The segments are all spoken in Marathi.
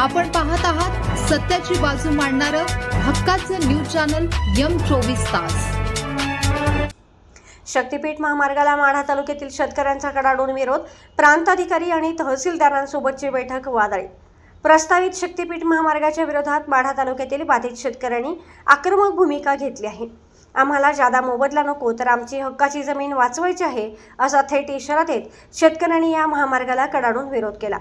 आपण पाहत आहात सत्याची बाजू मांडणारं हक्काचं न्यूज चॅनल M24 तास। शक्तीपीठ महामार्गाला माढा तालुक्यातील शेतकऱ्यांचा कडाडून विरोध, प्रांताधिकारी आणि तहसीलदारांसोबतची बैठक वादळी। प्रस्तावित शक्तीपीठ महामार्गाच्या विरोधात माढा तालुक्यातील बाधित शेतकऱ्यांनी आक्रमक भूमिका घेतली आहे। आम्हाला जादा मोबदला नको, तर आमची हक्काची जमीन वाचवायची आहे, असा थेट इशारा देत शेतकऱ्यांनी या महामार्गाला कडाडून विरोध केला।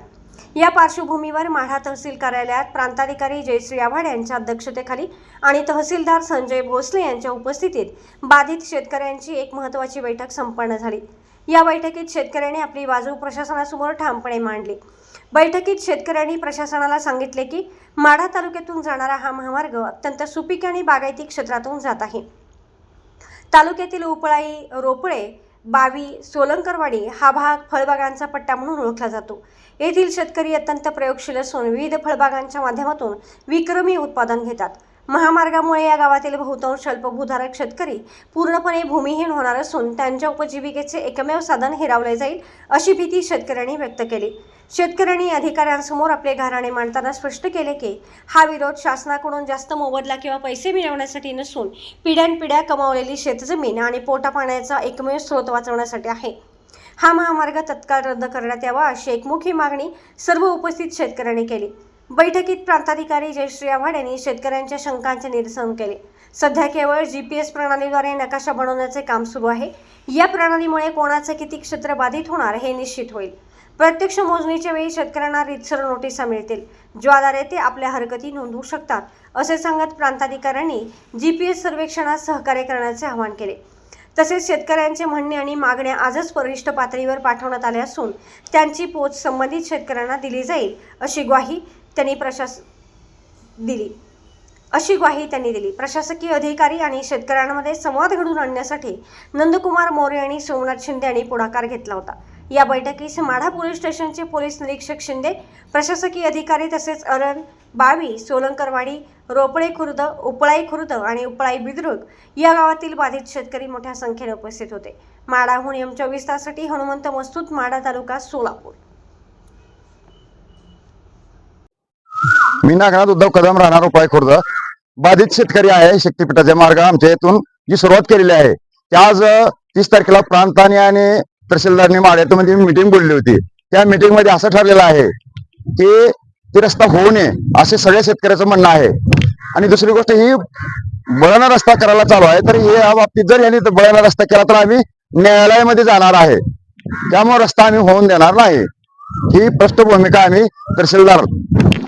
या पार्श्वभूमीवर माढा तहसील कार्यालयात प्रांताधिकारी जयश्री आव्हाड यांच्या अध्यक्षतेखाली आणि तहसीलदार संजय भोसले यांच्या उपस्थितीत बाधित शेतकऱ्यांची एक महत्त्वाची बैठक संपन्न झाली। या बैठकीत शेतकऱ्यांनी आपली बाजू प्रशासनासमोर ठामपणे मांडली। बैठकीत शेतकऱ्यांनी प्रशासनाला सांगितले की माढा तालुक्यातून जाणारा हा महामार्ग अत्यंत सुपीक आणि बागायती क्षेत्रातून जात आहे। तालुक्यातील उपळाई, रोपळे, बावी, सोलंकरवाडी हा भाग फळबागांचा पट्टा म्हणून ओळखला जातो। येथील शेतकरी अत्यंत प्रयोगशील असून विविध फळबागांच्या माध्यमातून विक्रमी उत्पादन घेतात। महामार्गामुळे या गावातील बहुतांश अल्पभूधारक शेतकरी पूर्णपणे भूमिहीन होणार असून त्यांच्या उपजीविकेचे एकमेव साधन हिरावले जाईल, अशी भीती शेतकऱ्यांनी व्यक्त केली। शेतकऱ्यांनी अधिकाऱ्यांसमोर आपले गाऱ्हाणे मांडताना स्पष्ट केले की हा विरोध शासनाकडून जास्त मोबदला किंवा पैसे मिळवण्यासाठी नसून पिढ्यानपिढ्या कमावलेली शेतजमीन आणि पोटापाण्याचा एकमेव स्रोत वाचवण्यासाठी आहे। हा महामार्ग तत्काळ रद्द करण्यात यावा, अशी एकमुखी मागणी सर्व उपस्थित शेतकऱ्यांनी केली। बैठकीत प्रांताधिकारी जयश्री आव्हाड यांनी शेतकऱ्यांच्या शंकांचे निरसन केले। सध्या केवळ GPS प्रणालीद्वारे नकाशा बनवण्याचे काम सुरू आहे। या प्रणालीमुळे कोणाचे किती क्षेत्र बाधित होणार हे निश्चित होईल। प्रत्यक्ष मोजणीच्या वेळी शेतकऱ्यांना रीतसर नोटिसा मिळतील, ज्याद्वारे ते आपल्या हरकती नोंदवू शकतात, असे सांगत प्रांताधिकाऱ्यांनी GPS सर्वेक्षणास सहकार्य करण्याचे आवाहन केले। तसेच शेतकऱ्यांचे म्हणणे आणि मागण्या आजच वरिष्ठ पातळीवर पाठवण्यात आल्या असून त्यांची पोच संबंधित शेतकऱ्यांना दिली जाईल, अशी ग्वाही त्यांनी दिली। प्रशासकीय अधिकारी आणि शेतकऱ्यांमध्ये संवाद घडवून आणण्यासाठी नंदकुमार मोरे आणि सोमनाथ शिंदे यांनी पुढाकार घेतला होता। या बैठकीस माढा पोलीस स्टेशनचे पोलीस निरीक्षक शिंदे, प्रशासकीय अधिकारी तसेच अरण, बावी, सोलंकरवाडी, रोपळे खुर्द, उपळाई खुर्द आणि उपळाई बुद्रुक या गावातील बाधित शेतकरी मोठ्या संख्येने उपस्थित होते। माढाहून M24 ताससाठी हनुमंत मस्तूत, माढा तालुका, सोलापूर। मी नागनाथ उद्धव कदम, राहणार उपळाई खुर्द, बाधित शेतकरी आहे। शक्तीपीठाच्या मार्ग आमच्या इथून जी सुरुवात केलेली आहे, त्या आज 30 तारखेला प्रांताने आणि तहसीलदारने माढ्यामध्ये मीटिंग बोलली होती। त्या मीटिंग मध्ये असं ठरलेलं आहे की ते रस्ता होऊ नये, असे सगळ्या शेतकऱ्याचं म्हणणं आहे। आणि दुसरी गोष्ट, ही बळाना रस्ता करायला चालू आहे, तर या बाबतीत जर यांनी बळाना रस्ता केला तर आम्ही न्यायालयामध्ये जाणार आहे। त्यामुळे रस्ता आम्ही होऊन देणार नाही, ही स्पष्ट भूमिका आम्ही तहसीलदार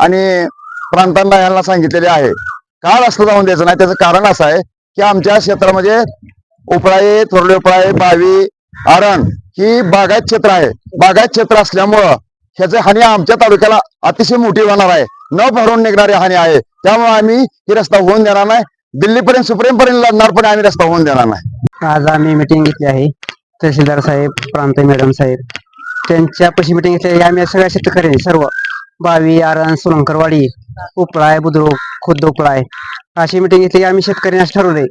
आणि प्रांतांना यांना सांगितलेली आहे। का रस्ता जाऊन द्यायचं नाही, त्याचं कारण असं आहे की आमच्या क्षेत्रामध्ये उपळाई, थोरले उपळाई, बावी, आरण ही बागायत क्षेत्र आहे। बागायत क्षेत्र असल्यामुळं ह्याची हानी आमच्या तालुक्याला अतिशय मोठी होणार आहे, न भरून निघणारी हानी आहे। त्यामुळे आम्ही ही रस्ता होऊन देणार नाही, दिल्लीपर्यंत, सुप्रीमपर्यंत लढणार, पण आम्ही रस्ता होऊन देणार नाही। आज आम्ही मिटिंग घेतली आहे। तहसीलदार साहेब, प्रांत मॅडम साहेब त्यांच्यापाशी मिटिंग घेतली। आम्ही सगळ्या शेतकऱ्यांनी, सर्व बावी, आरण, सोलंकरवाडी, उपळाय, बुद्रुक, खुद्द उपळाय अशी मिटिंग घेतली। आम्ही शेतकऱ्यांनी असं ठरवले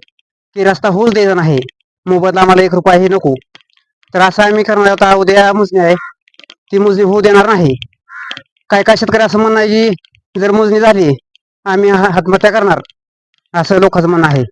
की रस्ता होऊच द्यायचा नाही, मोबदला आम्हाला 1 रुपया हे नको। तर असं आम्ही करणार आता, उद्या मोजणी आहे, ती मोजणी होऊ देणार नाही। काय काय शेतकरी असं म्हणणं आहे की जर मोजणी झाली आम्ही आत्महत्या करणार, असं लोकांचं म्हणणं आहे।